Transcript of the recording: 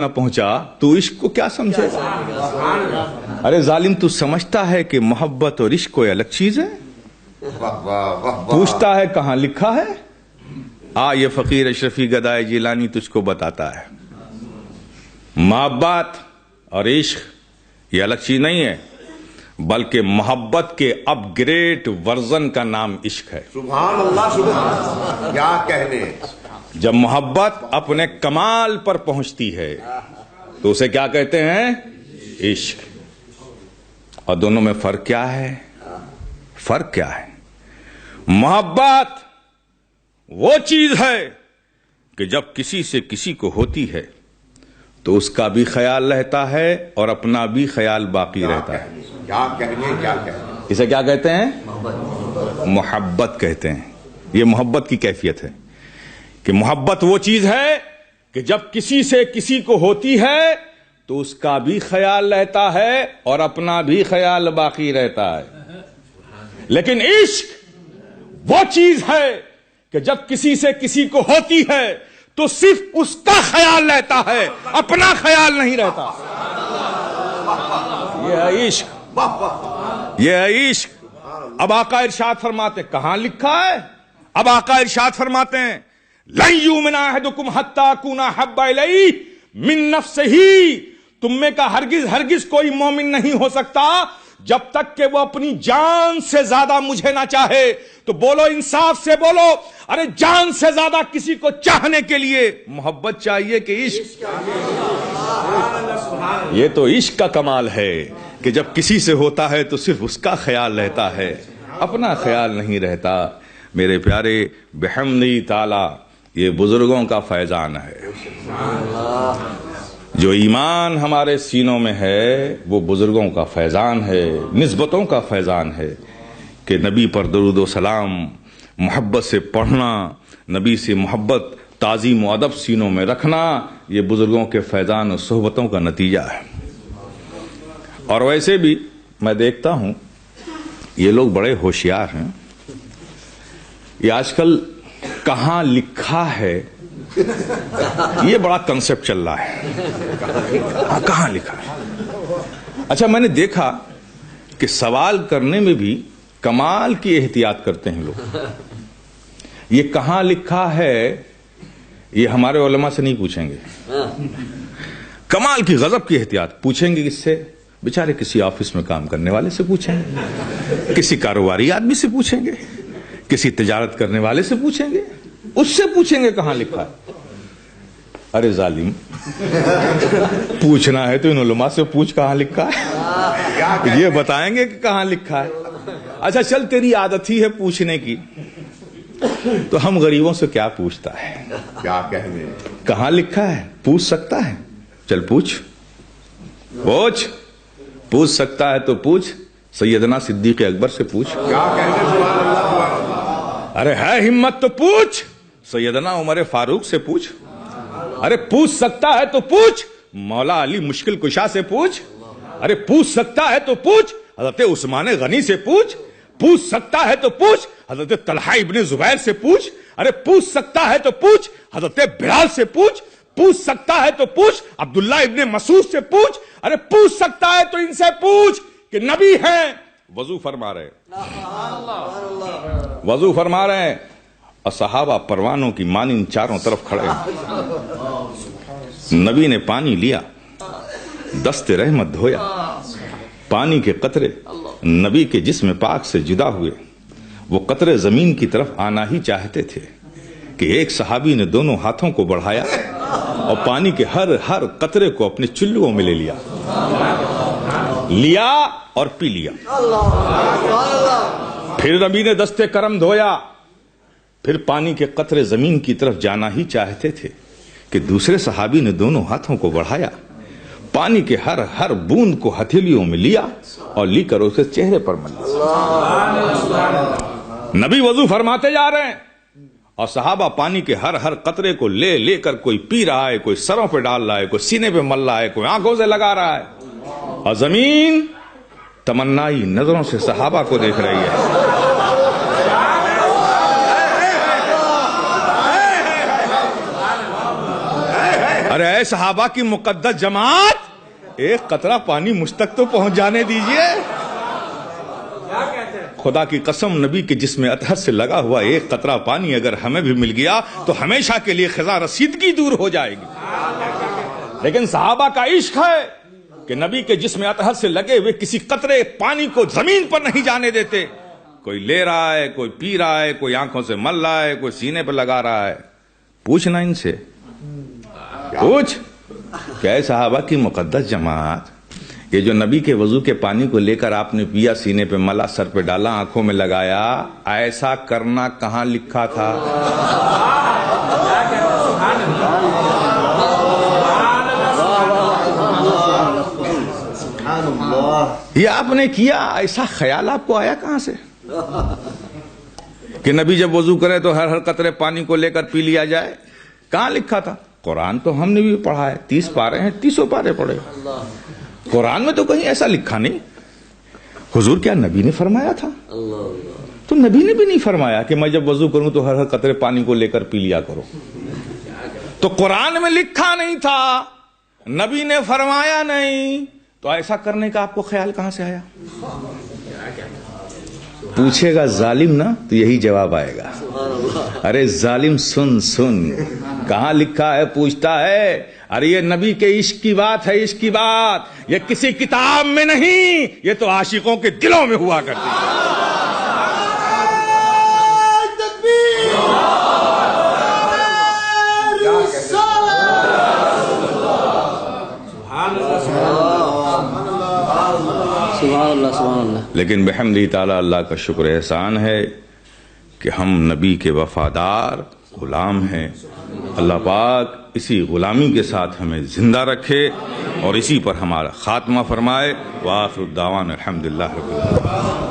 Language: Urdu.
نہ پہنچا تو عشق کو کیا سمجھے گا؟ ارے ظالم، تو سمجھتا ہے کہ محبت اور عشق کوئی الگ چیز ہے؟ پوچھتا ہے کہاں لکھا ہے؟ یہ فقیر اشرفی گدائے جیلانی تجھ کو بتاتا ہے محبت اور عشق یہ الگ چیز نہیں ہے، بلکہ محبت کے اپ گریڈ ورژن کا نام عشق ہے۔ سبحان اللہ، سبحان اللہ، کیا کہنے۔ جب محبت اپنے کمال پر پہنچتی ہے تو اسے کیا کہتے ہیں؟ عشق۔ اور دونوں میں فرق کیا ہے؟ فرق کیا ہے؟ محبت وہ چیز ہے کہ جب کسی سے کسی کو ہوتی ہے تو اس کا بھی خیال رہتا ہے اور اپنا بھی خیال باقی رہتا ہے۔ کیا کہنے، کیا کہنے۔ اسے کیا کہتے ہیں؟ محبت کہتے ہیں۔ یہ محبت کی کیفیت ہے کہ محبت وہ چیز ہے کہ جب کسی سے کسی کو ہوتی ہے تو اس کا بھی خیال رہتا ہے اور اپنا بھی خیال باقی رہتا ہے۔ لیکن عشق وہ چیز ہے کہ جب کسی سے کسی کو ہوتی ہے تو صرف اس کا خیال رہتا ہے، اپنا خیال نہیں رہتا۔ یہ ہے عشق، یہ ہے عشق۔ اب آقا ارشاد فرماتے، کہاں لکھا ہے؟ اب آقا ارشاد فرماتے ہیں لن یؤمن احدکم حتی اکون احب الیہ من نفسہ، تم میں کا ہرگز کوئی مومن نہیں ہو سکتا جب تک کہ وہ اپنی جان سے زیادہ مجھے نہ چاہے۔ تو بولو، انصاف سے بولو، ارے جان سے زیادہ کسی کو چاہنے کے لیے محبت چاہیے کہ عشق؟ یہ تو عشق کا کمال ہے کہ جب کسی سے ہوتا ہے تو صرف اس کا خیال رہتا ہے، اپنا خیال نہیں رہتا۔ میرے پیارے، بحمدہ تعالی یہ بزرگوں کا فیضان ہے۔ جو ایمان ہمارے سینوں میں ہے وہ بزرگوں کا فیضان ہے، نسبتوں کا فیضان ہے کہ نبی پر درود و سلام محبت سے پڑھنا، نبی سے محبت، تعظیم و ادب سینوں میں رکھنا، یہ بزرگوں کے فیضان و صحبتوں کا نتیجہ ہے۔ اور ویسے بھی میں دیکھتا ہوں یہ لوگ بڑے ہوشیار ہیں۔ یہ آج کل کہاں لکھا ہے یہ بڑا کنسپٹ چل رہا ہے، کہاں لکھا ہے۔ اچھا، میں نے دیکھا کہ سوال کرنے میں بھی کمال کی احتیاط کرتے ہیں لوگ۔ یہ کہاں لکھا ہے یہ ہمارے علماء سے نہیں پوچھیں گے، کمال کی غضب کی احتیاط پوچھیں گے کس سے؟ بیچارے کسی آفس میں کام کرنے والے سے پوچھیں گے، کسی کاروباری آدمی سے پوچھیں گے، کسی تجارت کرنے والے سے پوچھیں گے، اس سے پوچھیں گے کہاں لکھا ہے۔ ارے ظالم، پوچھنا ہے تو ان علماء سے پوچھ کہاں لکھا ہے، یہ بتائیں گے کہ کہاں لکھا ہے۔ اچھا چل، تیری عادت ہی ہے پوچھنے کی، تو ہم غریبوں سے کیا پوچھتا ہے؟ کیا کہنے۔ کہاں لکھا ہے پوچھ سکتا ہے؟ چل پوچھ سکتا ہے تو پوچھ، سیدنا صدیق اکبر سے پوچھ۔ کیا کہنے، سبحان اللہ، سبحان اللہ۔ ارے ہے ہمت تو پوچھ، سیدنا عمر فاروق سے پوچھ۔ ارے پوچھ سکتا ہے تو پوچھ، مولا علی مشکل کشا سے پوچھ۔ ارے پوچھ سکتا ہے تو پوچھ، حضرت عثمان غنی سے پوچھ سکتا ہے تو پوچھ، حضرت طلحہ ابن زبیر سے پوچھ۔ ارے پوچھ سکتا ہے تو پوچھ، حضرت بلال سے پوچھ سکتا ہے تو پوچھ، عبداللہ ابن مسعود سے پوچھ۔ ارے پوچھ سکتا ہے تو ان سے پوچھ کہ نبی ہیں، وضو فرما رہے ہیں اور صحابہ پروانوں کی مانند چاروں طرف کھڑے ہیں۔ نبی نے پانی لیا، دست رحمت دھویا، پانی کے قطرے نبی کے جسم پاک سے جدا ہوئے۔ وہ قطرے زمین کی طرف آنا ہی چاہتے تھے کہ ایک صحابی نے دونوں ہاتھوں کو بڑھایا اور پانی کے ہر قطرے کو اپنے چلوؤں میں لے لیا اور پی لیا۔ پھر نبی نے دستے کرم دھویا، پھر پانی کے قطرے زمین کی طرف جانا ہی چاہتے تھے کہ دوسرے صحابی نے دونوں ہاتھوں کو بڑھایا، پانی کے ہر بوند کو ہتھیلیوں میں لیا اور لی کر اسے چہرے پر ملا۔ نبی وضو فرماتے جا رہے ہیں اور صحابہ پانی کے ہر قطرے کو لے کر کوئی پی رہا ہے، کوئی سروں پہ ڈال رہا ہے، کوئی سینے پہ مل رہا ہے، کوئی آنکھوں سے لگا رہا ہے، اور زمین تمنائی نظروں سے صحابہ کو دیکھ رہی ہے۔ ارے اے صحابہ کی مقدس جماعت، ایک قطرہ پانی مجھ تک تو پہنچ جانے دیجئے۔ خدا کی قسم، نبی کے جسم اطہر سے لگا ہوا ایک قطرہ پانی اگر ہمیں بھی مل گیا تو ہمیشہ کے لیے خزاں رسیدگی دور ہو جائے گی۔ لیکن صحابہ کا عشق ہے کہ نبی کے جسم اطہر سے لگے ہوئے کسی قطرے پانی کو زمین پر نہیں جانے دیتے۔ کوئی لے رہا ہے، کوئی پی رہا ہے، کوئی آنکھوں سے مل رہا ہے، کوئی سینے پہ لگا رہا ہے۔ پوچھنا ان سے، پوچھ کہ اے صحابہ کی مقدس جماعت، یہ جو نبی کے وضو کے پانی کو لے کر آپ نے پیا، سینے پہ ملا، سر پہ ڈالا، آنکھوں میں لگایا، ایسا کرنا کہاں لکھا تھا؟ یہ آپ نے کیا، ایسا خیال آپ کو آیا کہاں سے کہ نبی جب وضو کرے تو ہر قطرے پانی کو لے کر پی لیا جائے؟ کہاں لکھا تھا؟ قرآن تو ہم نے بھی پڑھا ہے، 30 پارے ہیں، 30 پارے پڑھے، قرآن میں تو کہیں ایسا لکھا نہیں۔ حضور کیا نبی نے فرمایا تھا؟ تو نبی نے بھی نہیں فرمایا کہ میں جب وضو کروں تو ہر قطرے پانی کو لے کر پی لیا کرو۔ تو قرآن میں لکھا نہیں تھا، نبی نے فرمایا نہیں، تو ایسا کرنے کا آپ کو خیال کہاں سے آیا؟ پوچھے گا ظالم نا تو یہی جواب آئے گا، ارے ظالم سن سن، کہاں لکھا ہے؟ پوچھتا ہے۔ ارے یہ نبی کے عشق کی بات ہے، عشق کی بات، یہ کسی کتاب میں نہیں، یہ تو عاشقوں کے دلوں میں ہوا کرتی ہے۔ لیکن بحمدہ تعالی اللہ کا شکر احسان ہے کہ ہم نبی کے وفادار غلام ہیں۔ اللہ پاک اسی غلامی کے ساتھ ہمیں زندہ رکھے اور اسی پر ہمارا خاتمہ فرمائے۔ وآخر الدعوانا الحمدللہ رب العالمین۔